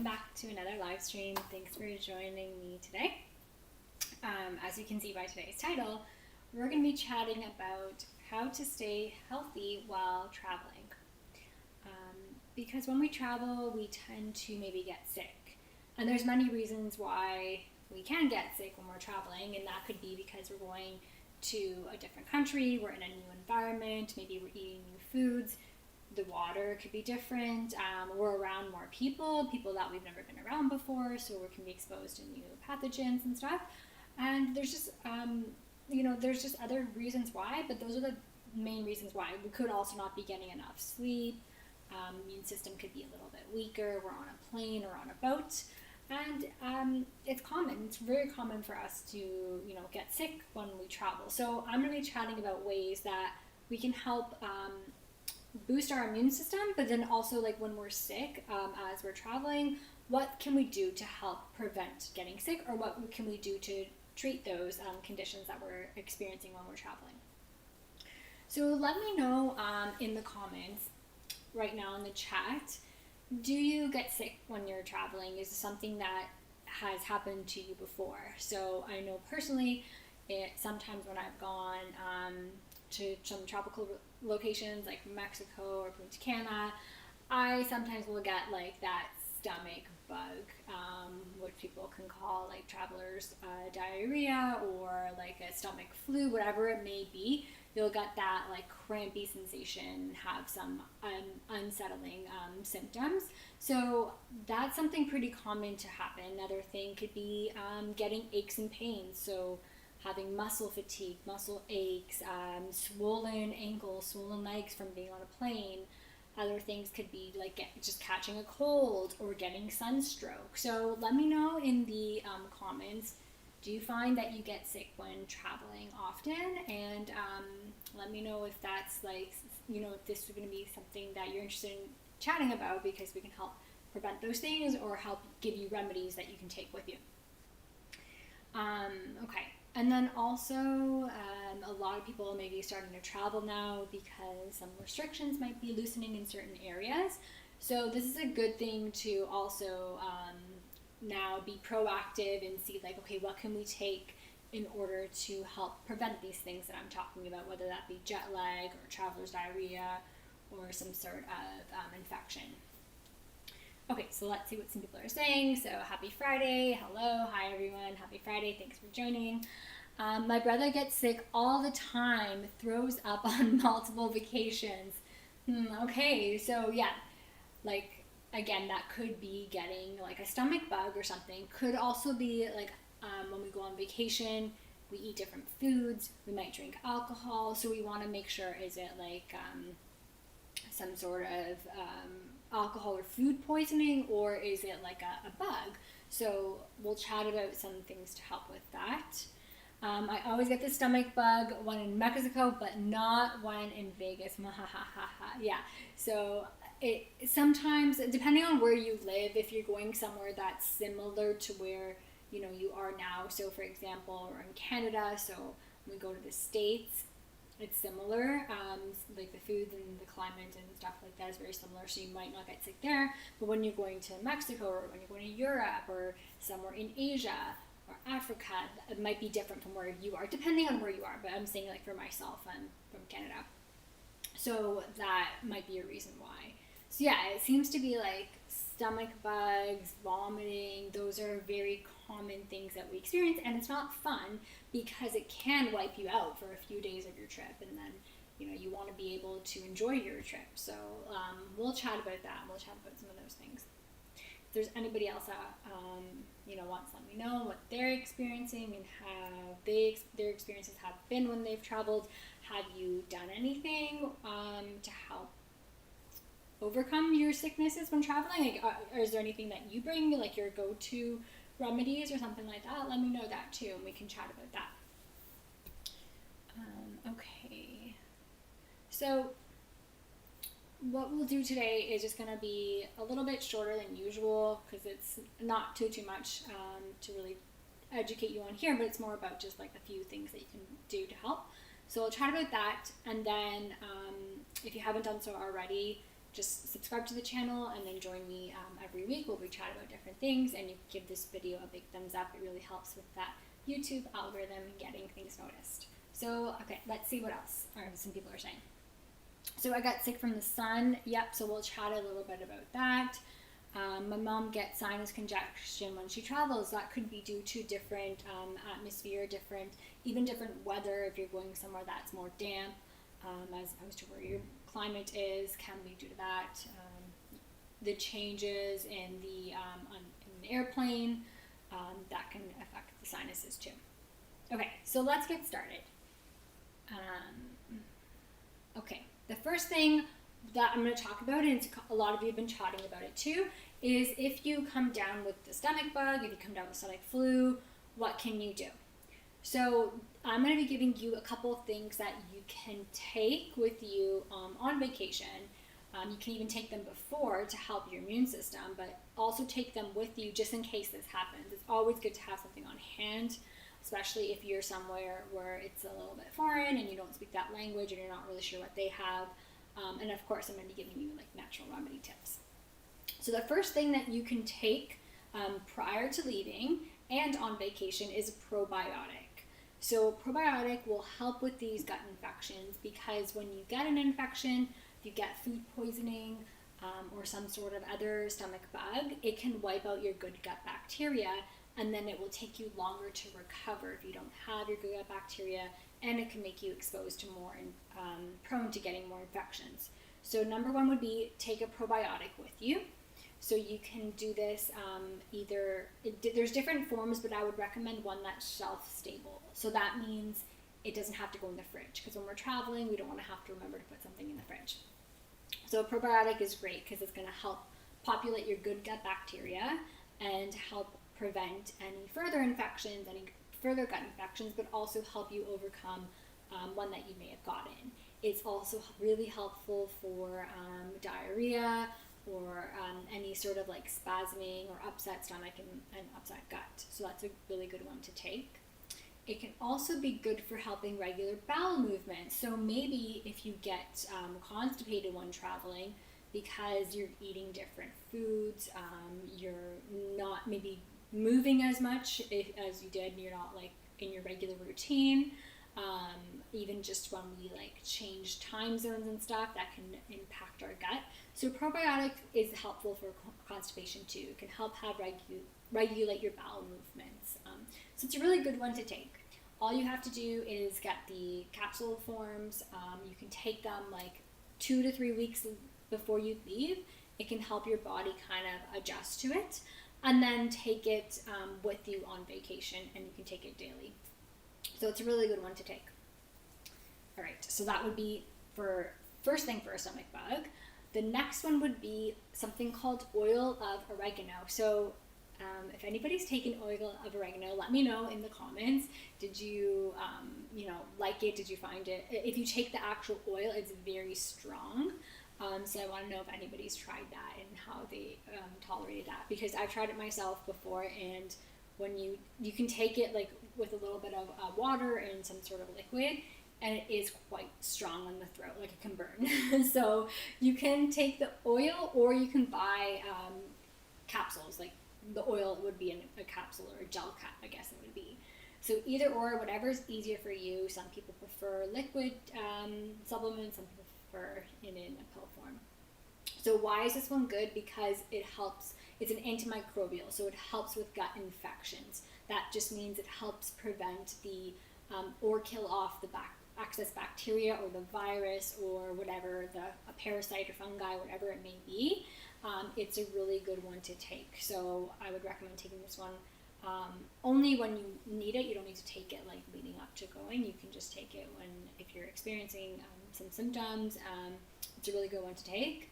back to another live stream. Thanks for joining me today. As you can see by today's title, we're going to be chatting about how to stay healthy while traveling. Because when we travel, we tend to maybe get sick. And there's many reasons why we can get sick when we're traveling, and that could be because we're going to a different country, we're in a new environment, maybe we're eating new foods, the water could be different, we're around more people that we've never been around before, so we can be exposed to new pathogens and stuff. And there's just, there's just other reasons why, but those are the main reasons why. We could also not be getting enough sleep, immune system could be a little bit weaker, we're on a plane or on a boat. And it's common. It's very common for us to, get sick when we travel. So I'm going to be chatting about ways that we can help boost our immune system, but then also like when we're sick as we're traveling, what can we do to help prevent getting sick, or what can we do to treat those conditions that we're experiencing when we're traveling? So let me know in the comments right now in the chat. Do you get sick when you're traveling? Is this something that has happened to you before? So I know personally, sometimes when I've gone to some tropical locations like Mexico or Punta Cana, I sometimes will get like that stomach bug, which people can call like traveler's diarrhea or like a stomach flu, whatever it may be. You'll get that like crampy sensation, have some unsettling symptoms. So that's something pretty common to happen. Another thing could be getting aches and pains. So having muscle fatigue, muscle aches, swollen ankles, swollen legs from being on a plane. Other things could be like just catching a cold or getting sunstroke. So let me know in the comments. Do you find that you get sick when traveling often? And let me know if that's like, if this is going to be something that you're interested in chatting about, because we can help prevent those things or help give you remedies that you can take with you. Okay. And then also, a lot of people may be starting to travel now because some restrictions might be loosening in certain areas. So this is a good thing to also now be proactive and see like, okay, what can we take in order to help prevent these things that I'm talking about, whether that be jet lag or traveler's diarrhea or some sort of infection. Okay, so let's see what some people are saying. So happy Friday. Hello. Hi, everyone. Happy Friday. Thanks for joining. My brother gets sick all the time, throws up on multiple vacations. Okay, so yeah, like, again, that could be getting like a stomach bug or something. Could also be like when we go on vacation, we eat different foods, we might drink alcohol, so we want to make sure, is it like some sort of alcohol or food poisoning, or is it like a bug? So we'll chat about some things to help with that. I always get the stomach bug when in Mexico, but not when in Vegas. Yeah, so it sometimes, depending on where you live, if you're going somewhere that's similar to where you are now. So for example, we're in Canada, so when we go to the States, it's similar, like the foods and the climate and stuff like that is very similar, so you might not get sick there. But when you're going to Mexico, or when you're going to Europe, or somewhere in Asia or Africa, it might be different from where you are, depending on where you are. But I'm saying, like, for myself, I'm from Canada, so that might be a reason why. So yeah, it seems to be like stomach bugs, vomiting, those are very common things that we experience, and it's not fun because it can wipe you out for a few days of your trip, and then you want to be able to enjoy your trip. So we'll chat about that, and we'll chat about some of those things. If there's anybody else that wants to let me know what they're experiencing and how their experiences have been when they've traveled. Have you done anything to help overcome your sicknesses when traveling? Like, or is there anything that you bring, like your go-to remedies or something like that? Let me know that too, and we can chat about that. Okay, so what we'll do today is just going to be a little bit shorter than usual, because it's not too much to really educate you on here, but it's more about just like a few things that you can do to help. So I'll chat about that, and then if you haven't done so already, just subscribe to the channel and then join me every week where we chat about different things, and you give this video a big thumbs up. It really helps with that YouTube algorithm and getting things noticed. So, okay, let's see what else some people are saying. So I got sick from the sun. Yep, so we'll chat a little bit about that. My mom gets sinus congestion when she travels. That could be due to different atmosphere, even different weather. If you're going somewhere that's more damp, as opposed to where your climate is, can be due to that. The changes in the airplane, that can affect the sinuses too. Okay, so let's get started. Okay, the first thing that I'm going to talk about, and a lot of you have been chatting about it too, is if you come down with the stomach bug, if you come down with stomach flu, what can you do? So I'm going to be giving you a couple of things that you can take with you on vacation. You can even take them before to help your immune system, but also take them with you just in case this happens. It's always good to have something on hand, especially if you're somewhere where it's a little bit foreign and you don't speak that language and you're not really sure what they have. And of course, I'm going to be giving you like natural remedy tips. So the first thing that you can take prior to leaving and on vacation is a probiotic. So probiotic will help with these gut infections, because when you get an infection, if you get food poisoning or some sort of other stomach bug, it can wipe out your good gut bacteria, and then it will take you longer to recover if you don't have your good gut bacteria, and it can make you exposed to more and prone to getting more infections. So number one would be take a probiotic with you. So you can do this there's different forms, but I would recommend one that's shelf stable. So that means it doesn't have to go in the fridge, because when we're traveling, we don't want to have to remember to put something in the fridge. So a probiotic is great because it's going to help populate your good gut bacteria and help prevent any further infections, any further gut infections, but also help you overcome one that you may have gotten. It's also really helpful for diarrhea or any sort of like spasming or upset stomach and upset gut. So that's a really good one to take. It can also be good for helping regular bowel movement. So maybe if you get constipated when traveling because you're eating different foods, you're not maybe moving as much as you did, and you're not like in your regular routine. Even just when we like change time zones and stuff, that can impact our gut. So probiotic is helpful for constipation too. It can help regulate your bowel movements. So it's a really good one to take. All you have to do is get the capsule forms. You can take them like 2 to 3 weeks before you leave. It can help your body kind of adjust to it, and then take it with you on vacation, and you can take it daily. So it's a really good one to take. All right, so that would be for first thing for a stomach bug. The next one would be something called oil of oregano. So if anybody's taken oil of oregano, let me know in the comments. Did you, like it? Did you find it? If you take the actual oil, it's very strong. So I want to know if anybody's tried that and how they tolerated that, because I've tried it myself before, and when you can take it like with a little bit of water and some sort of liquid, and it is quite strong on the throat, like it can burn. So you can take the oil, or you can buy capsules. Like the oil would be in a capsule or a gel cap, I guess it would be. So either or, whatever's easier for you. Some people prefer liquid supplements, some people prefer in a pill form. So why is this one good? Because it helps, it's an antimicrobial, so it helps with gut infections. That just means it helps prevent the, or kill off the excess bacteria or the virus or whatever, a parasite or fungi, whatever it may be. It's a really good one to take. So I would recommend taking this one only when you need it. You don't need to take it like leading up to going. You can just take it if you're experiencing some symptoms. It's a really good one to take.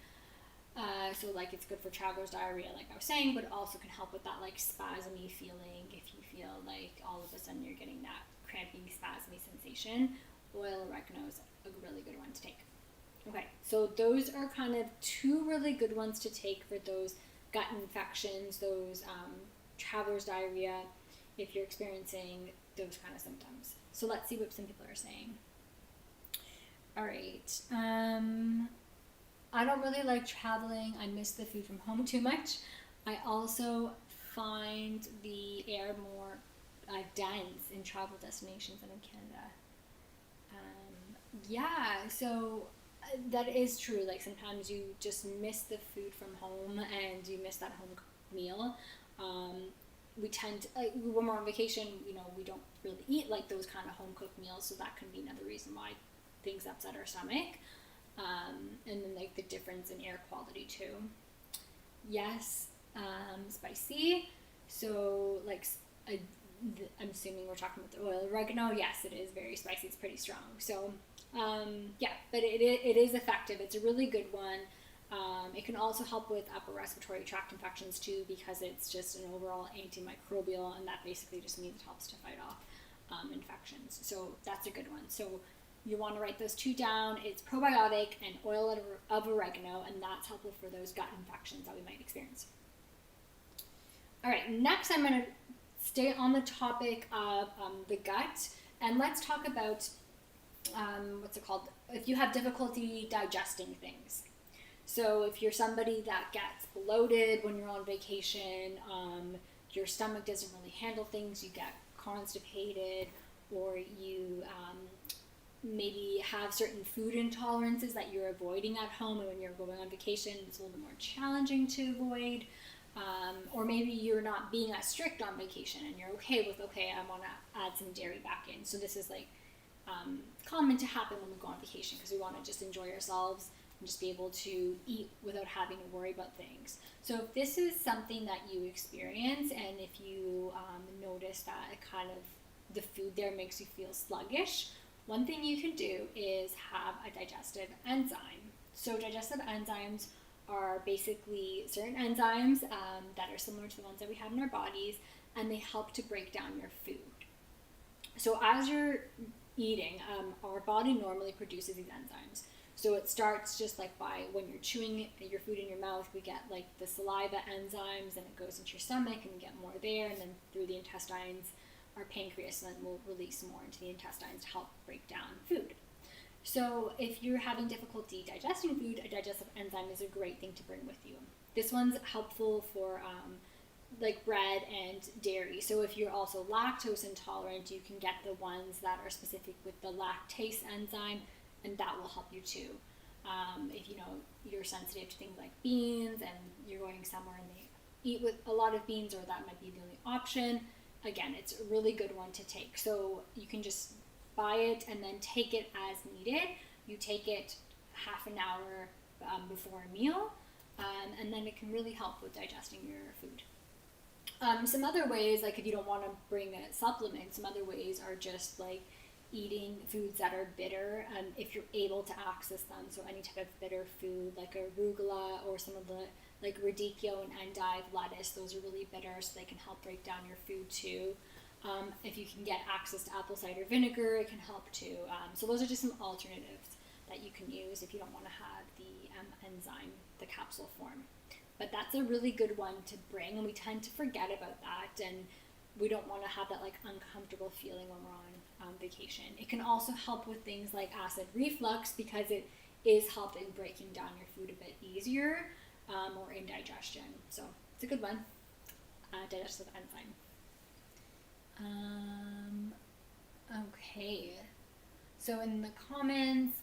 So like it's good for traveler's diarrhea, like I was saying, but it also can help with that like spasmy feeling. If you feel like all of a sudden you're getting that cramping, spasmy sensation, oil of oregano is a really good one to take. Okay, so those are kind of two really good ones to take for those gut infections, those traveler's diarrhea, if you're experiencing those kind of symptoms. So let's see what some people are saying. All right. I don't really like traveling. I miss the food from home too much. I also find the air more dense in travel destinations than in Canada. Yeah, so that is true. Like sometimes you just miss the food from home and you miss that home cooked meal. Um, we tend to, like when we're on vacation, we don't really eat like those kind of home cooked meals, so that can be another reason why things upset our stomach. And then like the difference in air quality too. Yes, spicy. So like I, I'm assuming we're talking about the oil oregano. Yes, it is very spicy. It's pretty strong. So yeah, but it is effective. It's a really good one. It can also help with upper respiratory tract infections too, because it's just an overall antimicrobial, and that basically just means it helps to fight off infections. So that's a good one. So you want to write those two down. It's probiotic and oil of oregano, and that's helpful for those gut infections that we might experience. All right, next I'm going to stay on the topic of the gut, and let's talk about what's it called? If you have difficulty digesting things. So if you're somebody that gets bloated when you're on vacation, your stomach doesn't really handle things, you get constipated, or you maybe have certain food intolerances that you're avoiding at home, and when you're going on vacation, it's a little bit more challenging to avoid. Or maybe you're not being as strict on vacation and you're okay with, okay, I want to add some dairy back in. So this is like common to happen when we go on vacation, because we want to just enjoy ourselves and just be able to eat without having to worry about things. So if this is something that you experience, and if you notice that it kind of the food there makes you feel sluggish, one thing you can do is have a digestive enzyme. So digestive enzymes are basically certain enzymes that are similar to the ones that we have in our bodies, and they help to break down your food. So as you're eating, our body normally produces these enzymes. So it starts just like by when you're chewing your food in your mouth, we get like the saliva enzymes, and it goes into your stomach and you get more there, and then through the intestines, our pancreas then will release more into the intestines to help break down food. So if you're having difficulty digesting food, a digestive enzyme is a great thing to bring with you. This one's helpful for like bread and dairy. So if you're also lactose intolerant, you can get the ones that are specific with the lactase enzyme, and that will help you too. If you're sensitive to things like beans and you're going somewhere and they eat with a lot of beans, or that might be the only option, again, it's a really good one to take. So you can just buy it and then take it as needed. You take it half an hour before a meal, and then it can really help with digesting your food. Some other ways, like if you don't want to bring a supplement, some other ways are just like eating foods that are bitter, if you're able to access them. So any type of bitter food like arugula, or some of the like radicchio and endive lettuce, those are really bitter, so they can help break down your food too. If you can get access to apple cider vinegar, it can help too. So those are just some alternatives that you can use if you don't want to have the enzyme, the capsule form. But that's a really good one to bring, and we tend to forget about that, and we don't want to have that like uncomfortable feeling when we're on vacation. It can also help with things like acid reflux, because it is helping breaking down your food a bit easier, or indigestion. So it's a good one, digestive enzyme. Okay, so in the comments,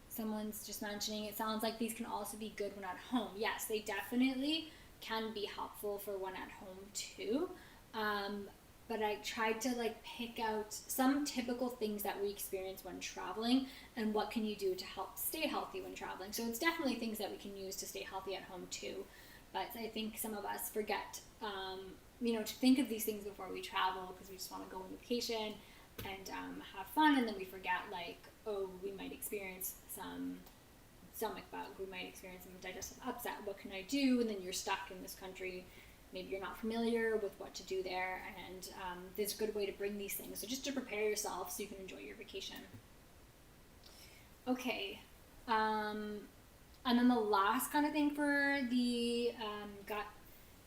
someone's just mentioning it sounds like these can also be good when at home. Yes, they definitely can be helpful for when at home too. But I tried to like pick out some typical things that we experience when traveling, and what can you do to help stay healthy when traveling. So it's definitely things that we can use to stay healthy at home too. But I think some of us forget, to think of these things before we travel, because we just want to go on vacation and have fun, and then we forget like, oh, we might experience some stomach bug, we might experience some digestive upset, what can I do? And then you're stuck in this country, maybe you're not familiar with what to do there, and there's a good way to bring these things, so just to prepare yourself so you can enjoy your vacation. Okay, and then the last kind of thing for the gut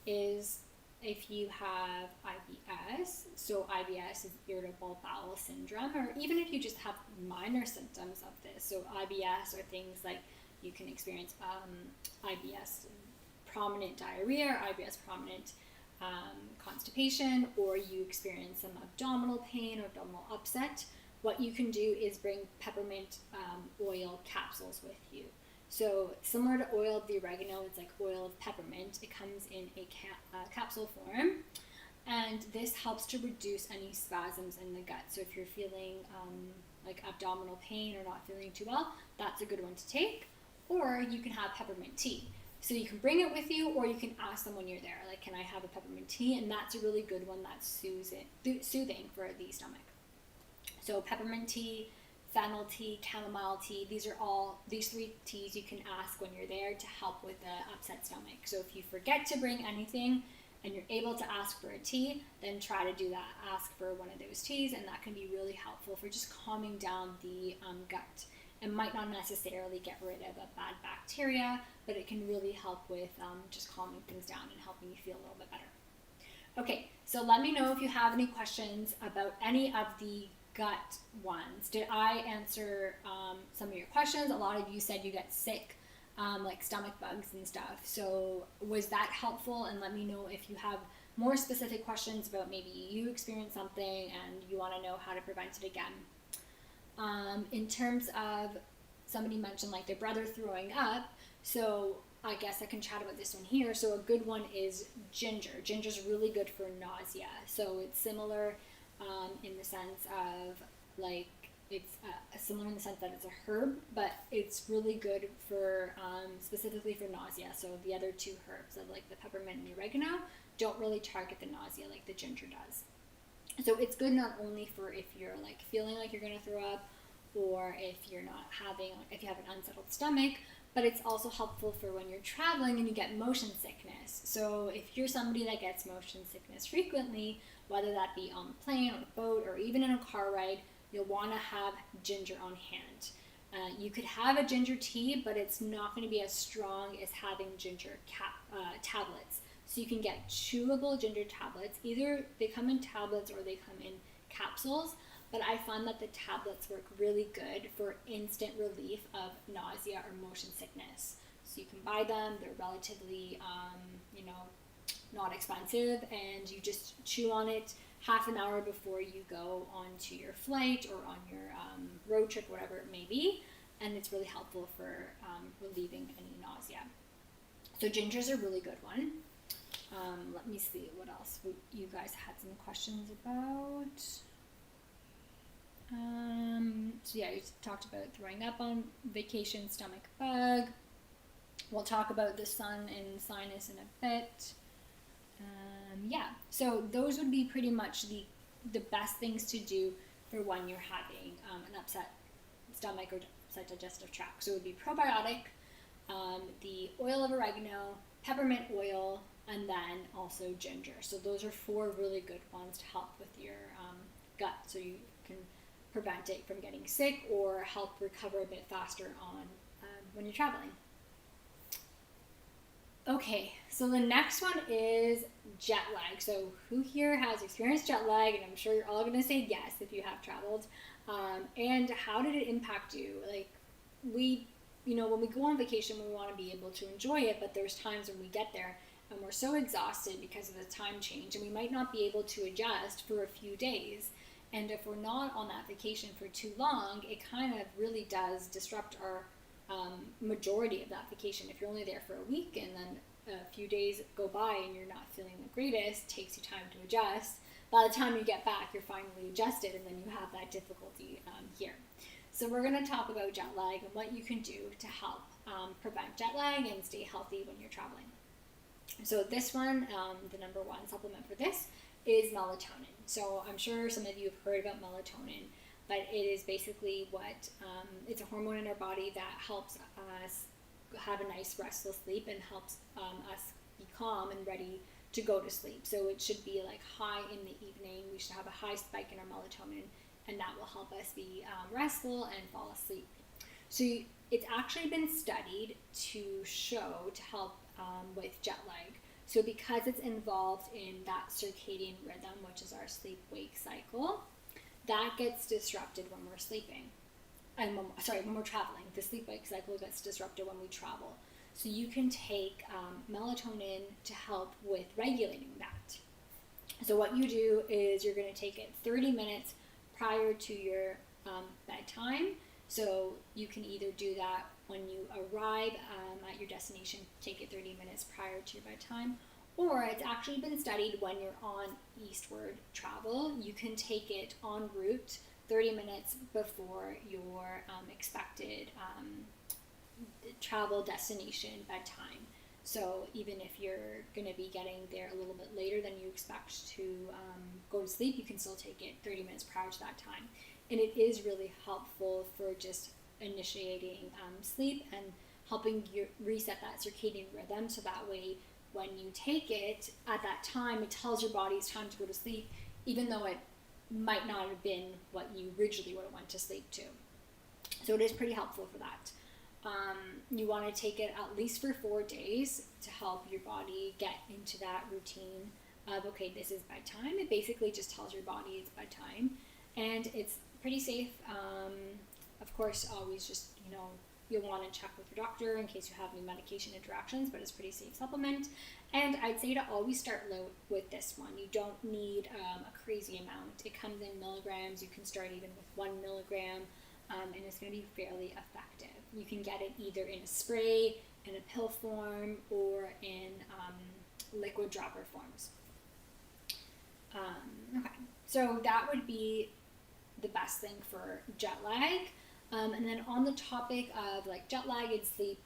is if you have IBS. So IBS is irritable bowel syndrome, or even if you just have minor symptoms of this. So IBS are things like You can experience IBS prominent diarrhea or IBS prominent constipation, or you experience some abdominal pain or abdominal upset. What you can do is bring peppermint oil capsules with you. So similar to oil of the oregano, it's like oil of peppermint. It comes in a capsule form, and this helps to reduce any spasms in the gut. So if you're feeling like abdominal pain or not feeling too well, that's a good one to take. Or you can have peppermint tea. So you can bring it with you, or you can ask them when you're there, like, can I have a peppermint tea? And that's a really good one that's soothing for the stomach. So peppermint tea, fennel tea, chamomile tea, these 3 teas you can ask when you're there to help with the upset stomach. So if you forget to bring anything and you're able to ask for a tea, then try to do that. Ask for one of those teas, and that can be really helpful for just calming down the gut. It might not necessarily get rid of a bad bacteria, but it can really help with just calming things down and helping you feel a little bit better. Okay, so let me know if you have any questions about any of the gut ones. Did I answer some of your questions? A lot of you said you get sick, like stomach bugs and stuff. So was that helpful? And let me know if you have more specific questions about maybe you experienced something and you want to know how to prevent it again. In terms of, somebody mentioned like their brother throwing up, so I guess I can chat about this one here. So a good one is ginger. Ginger's really good for nausea. So it's similar in the sense of like, it's similar in the sense that it's a herb, but it's really good for specifically for nausea. So the other 2 herbs of like the peppermint and the oregano don't really target the nausea like the ginger does. So it's good not only for if you're like feeling like you're going to throw up, or if you're not having, if you have an unsettled stomach, but it's also helpful for when you're traveling and you get motion sickness. So if you're somebody that gets motion sickness frequently, whether that be on the plane or a boat or even in a car ride, you'll want to have ginger on hand. You could have a ginger tea, but it's not going to be as strong as having ginger tablets. So you can get chewable ginger tablets. Either they come in tablets or they come in capsules, but I find that the tablets work really good for instant relief of nausea or motion sickness. So you can buy them. They're relatively, not expensive, and you just chew on it half an hour before you go onto your flight or on your road trip, whatever it may be, and it's really helpful for relieving any nausea. So ginger's a really good one. Let me see what else you guys had some questions about. So yeah, you talked about throwing up on vacation, stomach bug. We'll talk about the sun and sinus in a bit. So those would be pretty much the best things to do for when you're having an upset stomach or upset digestive tract. So it would be probiotic, the oil of oregano, peppermint oil, and then also ginger. So those are 4 really good ones to help with your gut, so you can prevent it from getting sick or help recover a bit faster on when you're traveling. Okay, so the next one is jet lag. So who here has experienced jet lag? And I'm sure you're all going to say yes if you have traveled. And how did it impact you? Like, when we go on vacation, we want to be able to enjoy it, but there's times when we get there and we're so exhausted because of the time change, and we might not be able to adjust for a few days. And if we're not on that vacation for too long, it kind of really does disrupt our majority of that vacation. If you're only there for a week and then a few days go by and you're not feeling the greatest, takes you time to adjust. By the time you get back, you're finally adjusted, and then you have that difficulty here. So we're going to talk about jet lag and what you can do to help prevent jet lag and stay healthy when you're traveling. So this one, the number 1 supplement for this is melatonin. So I'm sure some of you have heard about melatonin, but it is basically it's a hormone in our body that helps us have a nice restful sleep and helps us be calm and ready to go to sleep. So it should be like high in the evening. We should have a high spike in our melatonin, and that will help us be restful and fall asleep. So it's actually been studied to help with jet lag. So because it's involved in that circadian rhythm, which is our sleep-wake cycle, that gets disrupted when we're sleeping. when we're traveling, the sleep wake cycle gets disrupted when we travel. So you can take melatonin to help with regulating that. So what you do is you're going to take it 30 minutes prior to your bedtime. So you can either do that when you arrive at your destination, take it 30 minutes prior to your bedtime, or it's actually been studied when you're on eastward travel, you can take it en route 30 minutes before your expected travel destination bedtime. So even if you're going to be getting there a little bit later than you expect to go to sleep, you can still take it 30 minutes prior to that time. And it is really helpful for just initiating sleep and helping you reset that circadian rhythm, so that way when you take it at that time, it tells your body it's time to go to sleep, even though it might not have been what you originally would have went to sleep to. So it is pretty helpful for that. You want to take it at least for 4 days to help your body get into that routine of, okay, this is bedtime. It basically just tells your body it's bedtime, and it's pretty safe. Of course, always just, you'll want to check with your doctor in case you have any medication interactions, but it's a pretty safe supplement. And I'd say to always start low with this one. You don't need a crazy amount. It comes in milligrams. You can start even with 1 milligram, and it's going to be fairly effective. You can get it either in a spray, in a pill form, or in liquid dropper forms. Okay, so that would be the best thing for jet lag. And then on the topic of like jet lag and sleep,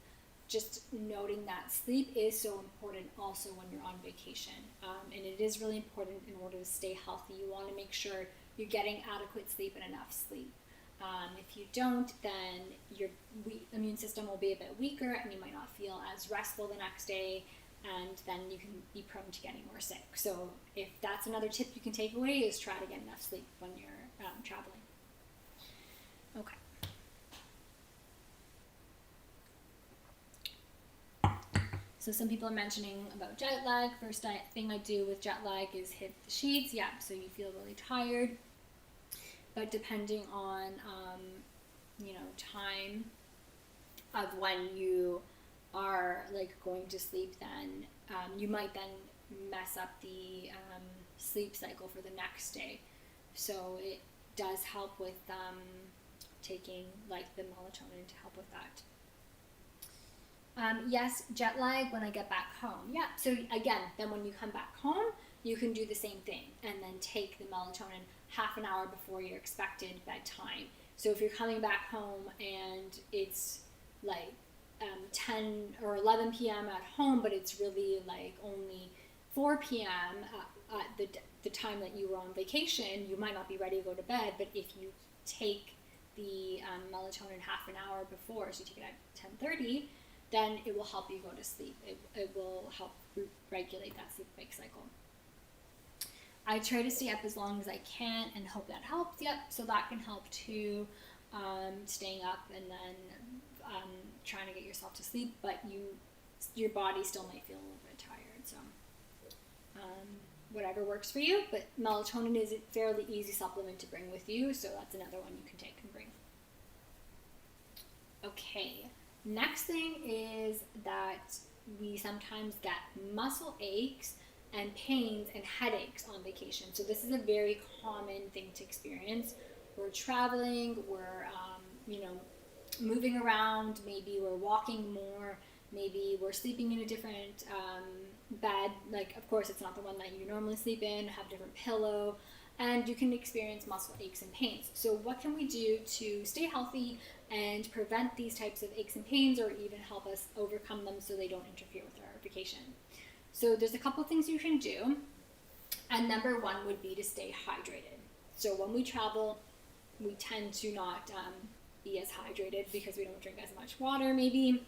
just noting that sleep is so important also when you're on vacation. And it is really important in order to stay healthy. You want to make sure you're getting adequate sleep and enough sleep. If you don't, then your immune system will be a bit weaker and you might not feel as restful the next day, and then you can be prone to getting more sick. So if that's another tip you can take away, is try to get enough sleep when you're traveling. Okay. So some people are mentioning about jet lag. First thing I do with jet lag is hit the sheets. Yeah, so you feel really tired. But depending on, time of when you are like going to sleep, then you might then mess up the sleep cycle for the next day. So it does help with taking like the melatonin to help with that. Yes, jet lag when I get back home. Yeah, so again, then when you come back home, you can do the same thing and then take the melatonin half an hour before your expected bedtime. So if you're coming back home and it's like 10 or 11 p.m. at home, but it's really like only 4 p.m. At the time that you were on vacation, you might not be ready to go to bed, but if you take the melatonin half an hour before, so you take it at 10:30, then it will help you go to sleep. It will help regulate that sleep wake cycle. I try to stay up as long as I can and hope that helps. Yep, so that can help too, staying up and then trying to get yourself to sleep, but your body still might feel a little bit tired. So whatever works for you, but melatonin is a fairly easy supplement to bring with you, so that's another one you can take and bring. Okay, next thing is that we sometimes get muscle aches and pains and headaches on vacation. So this is a very common thing to experience. We're traveling, we're moving around, maybe we're walking more, maybe we're sleeping in a different bed, like of course it's not the one that you normally sleep in, have a different pillow, and you can experience muscle aches and pains. So what can we do to stay healthy and prevent these types of aches and pains, or even help us overcome them so they don't interfere with our vacation? So there's a couple things you can do, and number one would be to stay hydrated. So when we travel, we tend to not be as hydrated because we don't drink as much water. Maybe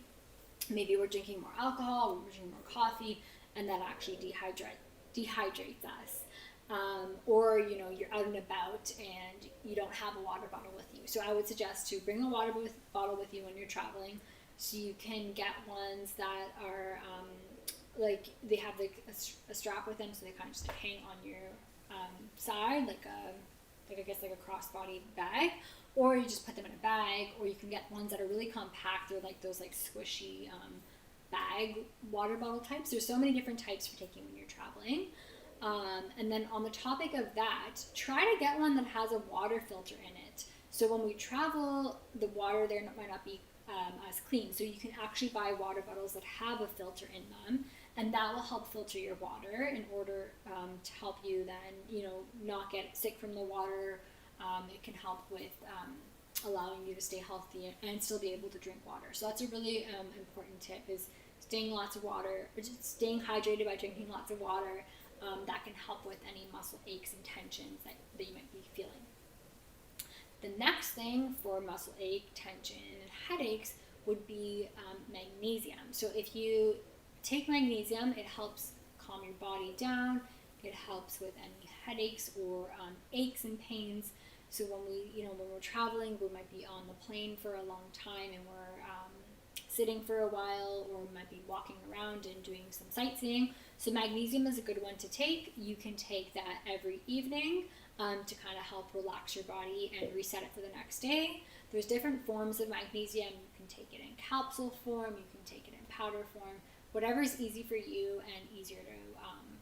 we're drinking more alcohol, we're drinking more coffee, and that actually dehydrates us. Or you're out and about and you don't have a water bottle with you. So I would suggest to bring a water bottle with you when you're traveling, so you can get ones that are like they have like a strap with them, so they kind of just hang on your side, like like I guess like a crossbody bag, or you just put them in a bag, or you can get ones that are really compact. They're like those like squishy bag water bottle types. There's so many different types for taking when you're traveling. And then on the topic of that, try to get one that has a water filter in it. So when we travel, the water there might not be as clean. So you can actually buy water bottles that have a filter in them, and that will help filter your water in order to help you then, you know, not get sick from the water. It can help with allowing you to stay healthy and still be able to drink water. So that's a really important tip, is staying lots of water, or just staying hydrated by drinking lots of water. That can help with any muscle aches and tensions that you might be feeling. The next thing for muscle ache, tension, and headaches would be magnesium. So if you take magnesium, it helps calm your body down. It helps with any headaches or aches and pains. So when we're traveling, we might be on the plane for a long time, and we're sitting for a while, or might be walking around and doing some sightseeing. So magnesium is a good one to take. You can take that every evening to kind of help relax your body and reset it for the next day. There's different forms of magnesium. You can take it in capsule form, you can take it in powder form, whatever is easy for you and easier to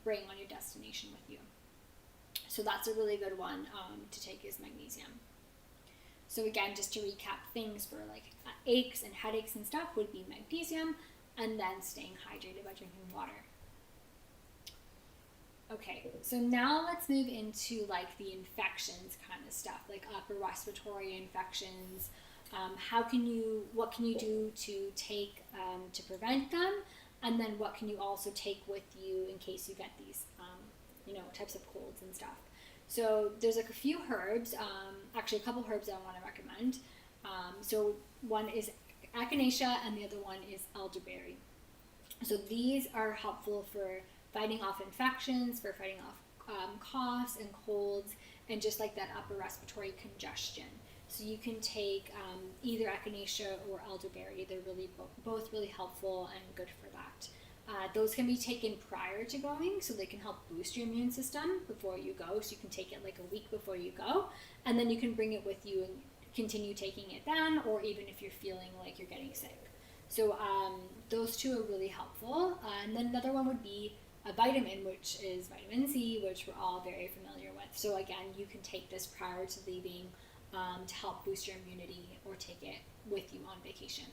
bring on your destination with you. So that's a really good one to take, is magnesium. So again, just to recap, things for like aches and headaches and stuff would be magnesium, and then staying hydrated by drinking water. Okay, so now let's move into like the infections kind of stuff, like upper respiratory infections. What can you do to take to prevent them, and then what can you also take with you in case you get these types of colds and stuff. So there's like a few herbs, actually a couple herbs that I want to recommend. So one is echinacea and the other one is elderberry. So these are helpful for fighting off infections, for fighting off coughs and colds, and just like that upper respiratory congestion. So you can take either echinacea or elderberry. They're really both really helpful and good for that. Those can be taken prior to going, so they can help boost your immune system before you go. So you can take it like a week before you go, and then you can bring it with you and continue taking it then, or even if you're feeling like you're getting sick. So those two are really helpful. And then another one would be a vitamin, which is vitamin C, which we're all very familiar with. So again, you can take this prior to leaving to help boost your immunity, or take it with you on vacation.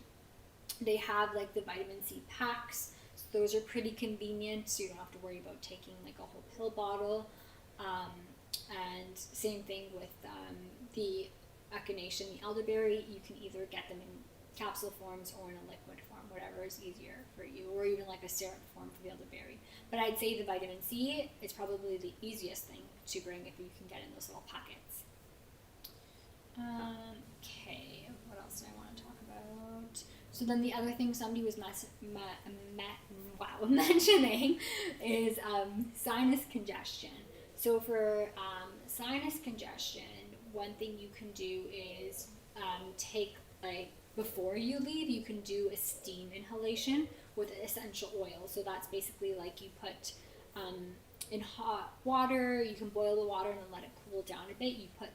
They have like the vitamin C packs. So those are pretty convenient, so you don't have to worry about taking like a whole pill bottle. And same thing with the echinacea and the elderberry. You can either get them in capsule forms or in a liquid form, whatever is easier for you, or even like a syrup form for the elderberry. But I'd say the vitamin C is probably the easiest thing to bring if you can get in those little packets. Okay, what else do I want to talk about? So then the other thing somebody was mentioning is sinus congestion. So for sinus congestion, one thing you can do is take, like, before you leave, you can do a steam inhalation with essential oil. So that's basically like you put in hot water, you can boil the water and then let it cool down a bit. You put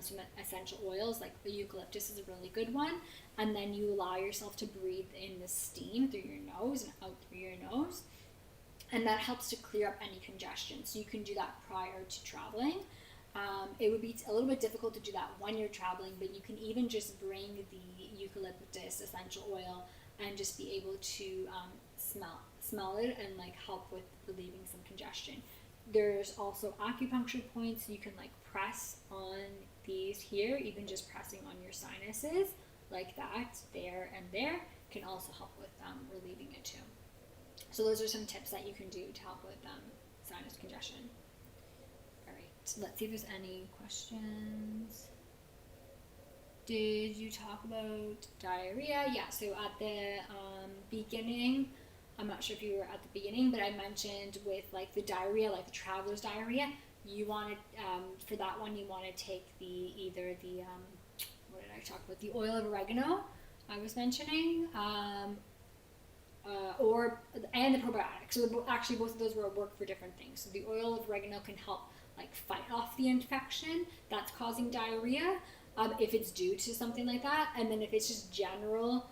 some essential oils, like the eucalyptus is a really good one, and then you allow yourself to breathe in the steam through your nose and out through your nose, and that helps to clear up any congestion. So you can do that prior to traveling. It would be a little bit difficult to do that when you're traveling, but you can even just bring the eucalyptus essential oil and just be able to smell it and like help with relieving some congestion. There's also acupuncture points. You can like press on these here, even just pressing on your sinuses like that, there and there, can also help with relieving it too. So those are some tips that you can do to help with sinus congestion. All right, let's see if there's any questions. Did you talk about diarrhea? Yeah, so at the beginning, I'm not sure if you were at the beginning, but I mentioned with like the diarrhea, like the traveler's diarrhea, you want to, for that one, you want to take either the what did I talk about? The oil of oregano I was mentioning, and the probiotic. So actually both of those will work for different things. So the oil of oregano can help like fight off the infection that's causing diarrhea, if it's due to something like that. And then if it's just general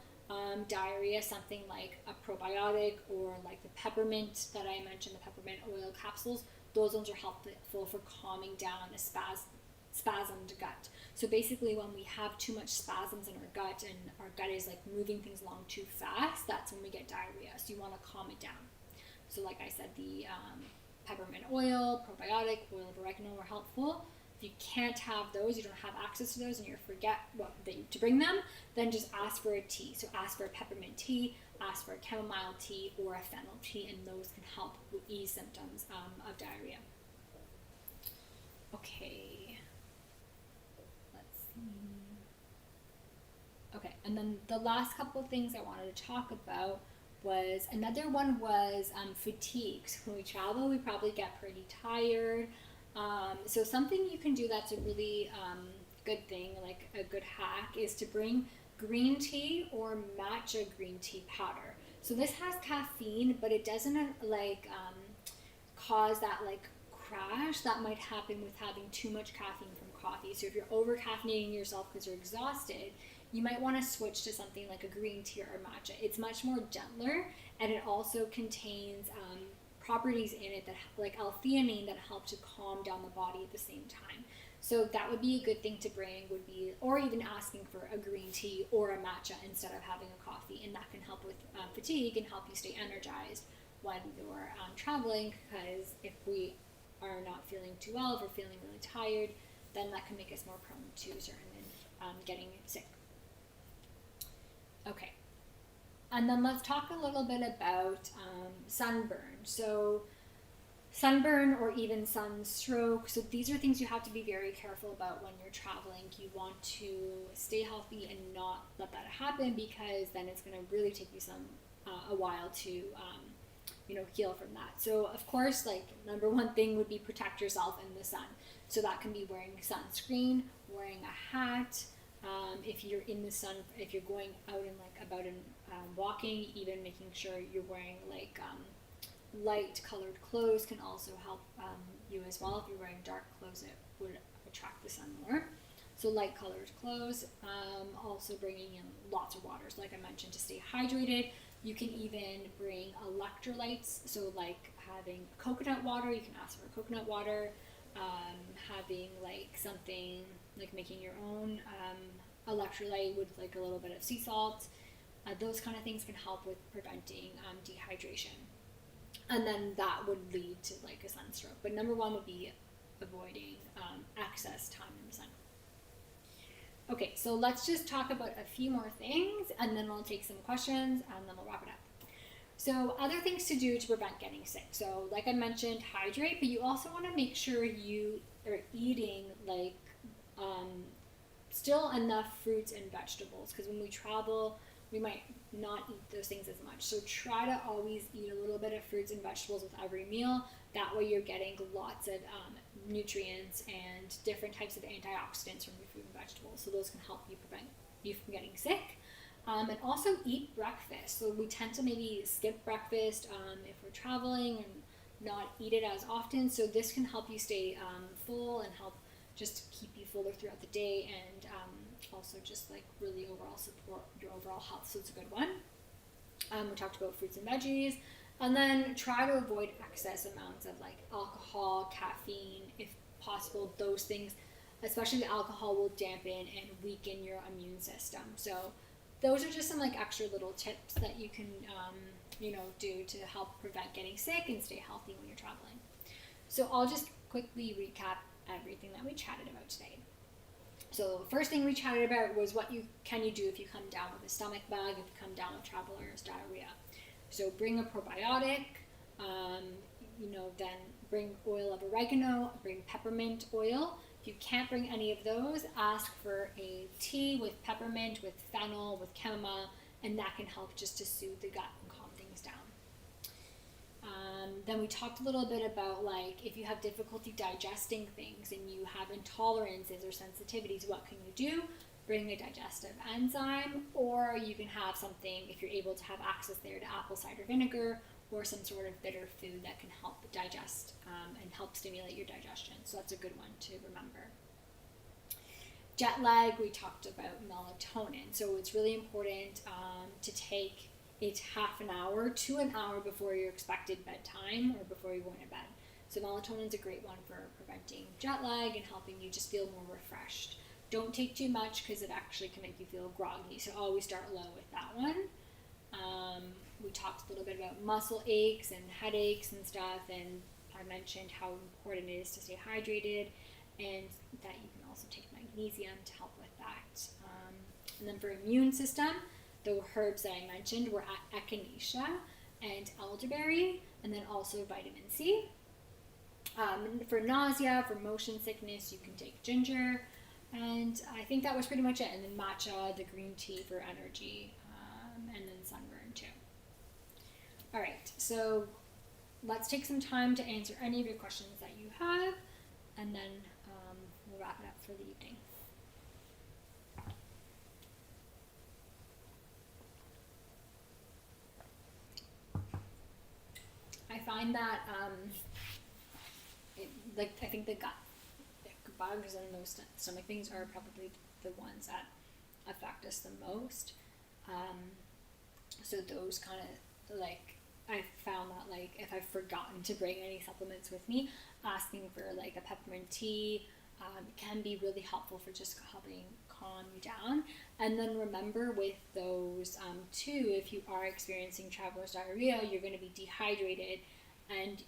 diarrhea, something like a probiotic or like the peppermint that I mentioned, the peppermint oil capsules, those ones are helpful for calming down a spasmed gut. So basically when we have too much spasms in our gut and our gut is like moving things along too fast, that's when we get diarrhea. So you want to calm it down. So like I said, the peppermint oil, probiotic, oil of oregano are helpful. If you can't have those, you don't have access to those, and you forget to bring them, then just ask for a tea. So ask for a peppermint tea, ask for a chamomile tea, or a fennel tea, and those can help ease symptoms of diarrhea. Okay. Let's see. Okay, and then the last couple of things I wanted to talk about was, another one was fatigue. So when we travel, we probably get pretty tired. So something you can do that's a really good thing, like a good hack, is to bring green tea or matcha green tea powder. So this has caffeine, but it doesn't cause that like crash that might happen with having too much caffeine from coffee. So if you're over caffeinating yourself because you're exhausted, you might want to switch to something like a green tea or matcha. It's much more gentler, and it also contains properties in it that like L-theanine that help to calm down the body at the same time. So that would be a good thing to bring, would be, or even asking for a green tea or a matcha instead of having a coffee, and that can help with fatigue and help you stay energized when you're traveling, because if we are not feeling too well, if we're feeling really tired, then that can make us more prone to getting sick. Okay. And then let's talk a little bit about sunburn. So sunburn or even sunstroke. So these are things you have to be very careful about when you're traveling. You want to stay healthy and not let that happen, because then it's going to really take you a while to heal from that. So of course, like number one thing would be protect yourself in the sun. So that can be wearing sunscreen, wearing a hat. If you're in the sun, if you're going out and walking, even making sure you're wearing light colored clothes can also help you as well. If you're wearing dark clothes, it would attract the sun more. So light colored clothes, also bringing in lots of water. So like I mentioned, to stay hydrated. You can even bring electrolytes. So like having coconut water, you can ask for coconut water. Having something like making your own electrolyte with a little bit of sea salt. Those kind of things can help with preventing dehydration. And then that would lead to a sunstroke. But number one would be avoiding excess time in the sun. Okay, so let's just talk about a few more things, and then we'll take some questions, and then we'll wrap it up. So other things to do to prevent getting sick. So like I mentioned, hydrate, but you also want to make sure you are eating still enough fruits and vegetables, because when we travel, we might not eat those things as much. So try to always eat a little bit of fruits and vegetables with every meal. That way you're getting lots of nutrients and different types of antioxidants from your fruit and vegetables. So those can help you prevent you from getting sick. And also eat breakfast. So we tend to maybe skip breakfast if we're traveling and not eat it as often. So this can help you stay full and help just keep you fuller throughout the day, and also just really overall support your overall health. So it's a good one. We talked about fruits and veggies, and then try to avoid excess amounts of alcohol, caffeine, if possible. Those things, especially the alcohol, will dampen and weaken your immune system. So those are just some extra little tips that you can do to help prevent getting sick and stay healthy when you're traveling. So I'll just quickly recap everything that we chatted about today. So the first thing we chatted about was what can you do if you come down with a stomach bug, if you come down with traveler's diarrhea. So bring a probiotic, then bring oil of oregano, bring peppermint oil. If you can't bring any of those, ask for a tea with peppermint, with fennel, with chamomile, and that can help just to soothe the gut and calm things down. Then we talked a little bit about if you have difficulty digesting things and you have intolerances or sensitivities, what can you do? Bring a digestive enzyme, or you can have something, if you're able to have access there, to apple cider vinegar or some sort of bitter food that can help digest and help stimulate your digestion. So that's a good one to remember. Jet lag, we talked about melatonin. So it's really important to take it half an hour to an hour before your expected bedtime or before you're going to bed. So melatonin is a great one for preventing jet lag and helping you just feel more refreshed. Don't take too much because it actually can make you feel groggy. So always start low with that one. We talked a little bit about muscle aches and headaches and stuff, and I mentioned how important it is to stay hydrated and that you can also take magnesium to help with that. And then for immune system, the herbs that I mentioned were echinacea and elderberry, and then also vitamin C. For nausea, for motion sickness, you can take ginger, and I think that was pretty much it. And then matcha, the green tea for energy, and then sunburn too. All right, so let's take some time to answer any of your questions that you have, and then we'll wrap it up for the evening. I find that I think the gut bugs and those stomach things are probably the ones that affect us the most. So those kind of I found that if I've forgotten to bring any supplements with me, asking for a peppermint tea can be really helpful for just helping calm you down. And then remember with those too, if you are experiencing traveler's diarrhea, you're going to be dehydrated, and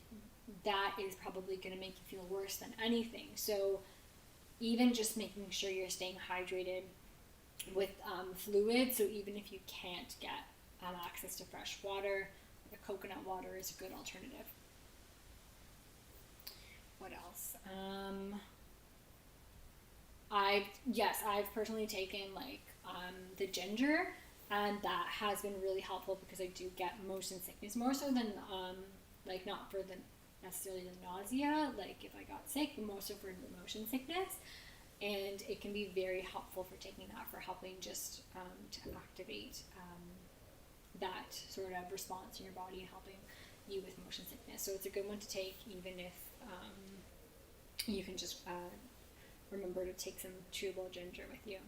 that is probably going to make you feel worse than anything. So even just making sure you're staying hydrated with fluid, so even if you can't get access to fresh water, the coconut water is a good alternative. What else? I've personally taken the ginger, and that has been really helpful because I do get motion sickness more so than not for necessarily the nausea, if I got sick, but more so for the motion sickness. And it can be very helpful for taking that, for helping just to activate that sort of response in your body and helping you with motion sickness. So it's a good one to take, even if you can just remember to take some chewable ginger with you.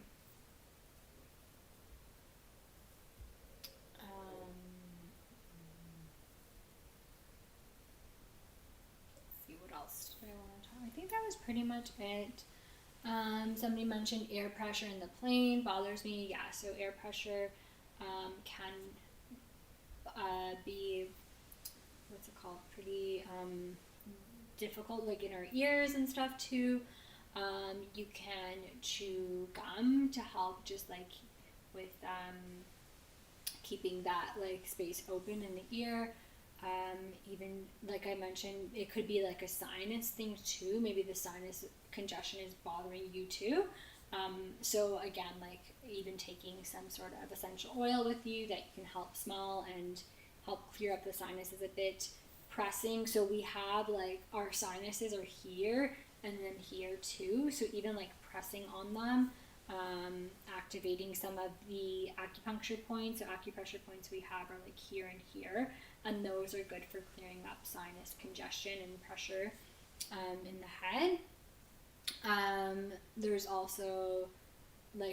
Let's see, what else do I want to talk? I think that was pretty much it. Somebody mentioned air pressure in the plane bothers me. Yeah, so air pressure can be, pretty difficult, in our ears and stuff too. You can chew gum to help just with keeping that space open in the ear. Even I mentioned, it could be a sinus thing too. Maybe the sinus congestion is bothering you too. So again, even taking some sort of essential oil with you that you can help smell and help clear up the sinuses a bit. Pressing, so we have our sinuses are here and then here too. So even pressing on them, activating some of the acupuncture points. So acupressure points we have are here and here, and those are good for clearing up sinus congestion and pressure in the head. There's also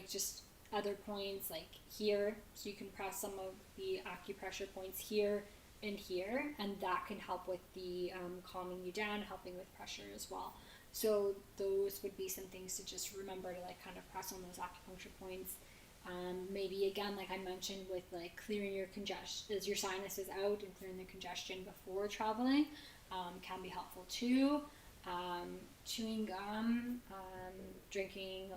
just other points here, so you can press some of the acupressure points here and here, and that can help with the calming you down, helping with pressure as well. So those would be some things to just remember to kind of press on those acupuncture points. Maybe again, I mentioned, with clearing your sinuses out and clearing the congestion before traveling can be helpful too. Chewing gum, drinking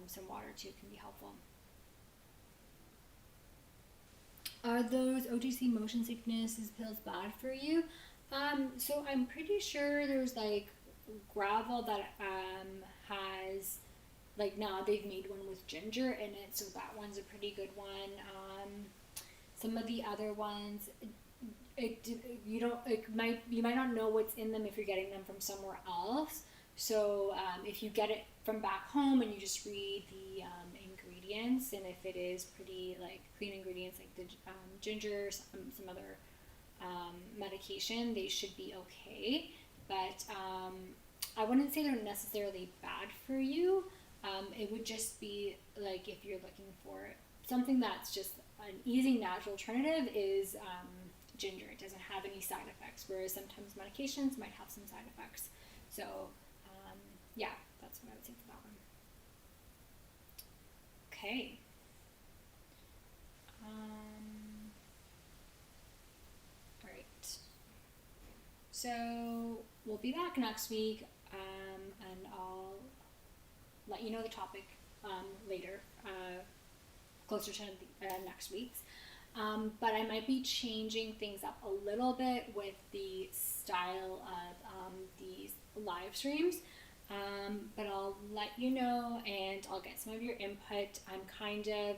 some water too can be helpful. Are those OTC motion sicknesses pills bad for you? So I'm pretty sure there's Gravel that has now they've made one with ginger in it, so that one's a pretty good one. Some of the other ones, you might not know what's in them if you're getting them from somewhere else. So if you get it from back home and you just read the ingredients, and if it is pretty clean ingredients the ginger, some other medication, they should be okay. But I wouldn't say they're necessarily bad for you. It would just be like if you're looking for something that's just an easy, natural alternative is ginger. It doesn't have any side effects, whereas sometimes medications might have some side effects. So yeah, that's what I would say for that one. Okay. All right. So we'll be back next week, and I'll let you know the topic later, closer to next week's. But I might be changing things up a little bit with the style of these live streams. But I'll let you know, and I'll get some of your input. I'm kind of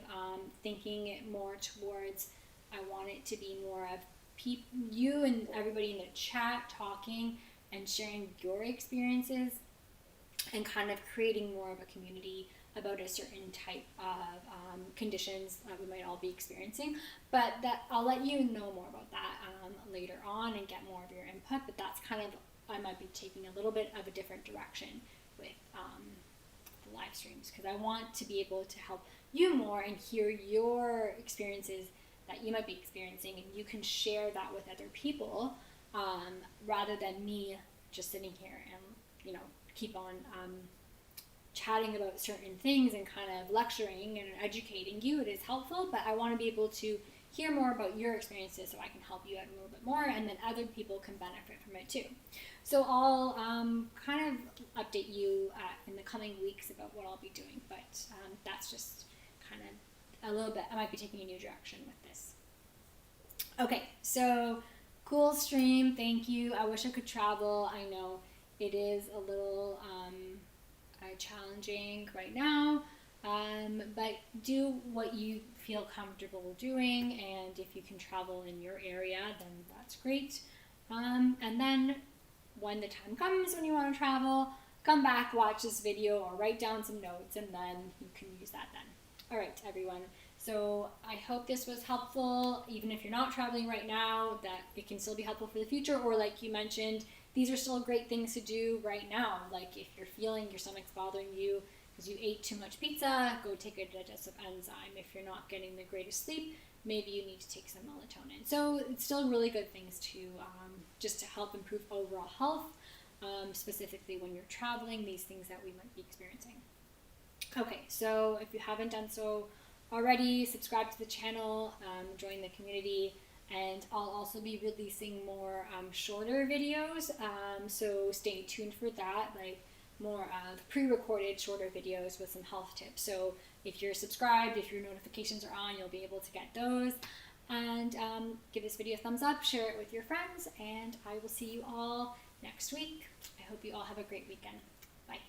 thinking it more towards, I want it to be more of you and everybody in the chat talking and sharing your experiences, and kind of creating more of a community about a certain type of conditions that we might all be experiencing. But that I'll let you know more about that later on and get more of your input. But that's kind of, I might be taking a little bit of a different direction with the live streams, because I want to be able to help you more and hear your experiences that you might be experiencing, and you can share that with other people, rather than me just sitting here and keep on chatting about certain things and kind of lecturing and educating you. It is helpful, but I want to be able to hear more about your experiences so I can help you out a little bit more, and then other people can benefit from it too. So I'll kind of update you in the coming weeks about what I'll be doing, but that's just kind of a little bit, I might be taking a new direction with this. Okay, so cool stream, thank you. I wish I could travel. I know it is a little challenging right now, but do what you feel comfortable doing, and if you can travel in your area, then that's great. And then when the time comes when you want to travel, come back, watch this video, or write down some notes, and then you can use that then. All right, everyone. So I hope this was helpful, even if you're not traveling right now, that it can still be helpful for the future, or like you mentioned, these are still great things to do right now. Like if you're feeling your stomach's bothering you because you ate too much pizza, go take a digestive enzyme. If you're not getting the greatest sleep, maybe you need to take some melatonin. So it's still really good things to just to help improve overall health, specifically when you're traveling, these things that we might be experiencing. Okay, so if you haven't done so already, subscribe to the channel, join the community, and I'll also be releasing more shorter videos, so stay tuned for that, like more pre-recorded shorter videos with some health tips. So if you're subscribed, if your notifications are on, you'll be able to get those. And give this video a thumbs up, share it with your friends, and I will see you all next week. I hope you all have a great weekend. Bye.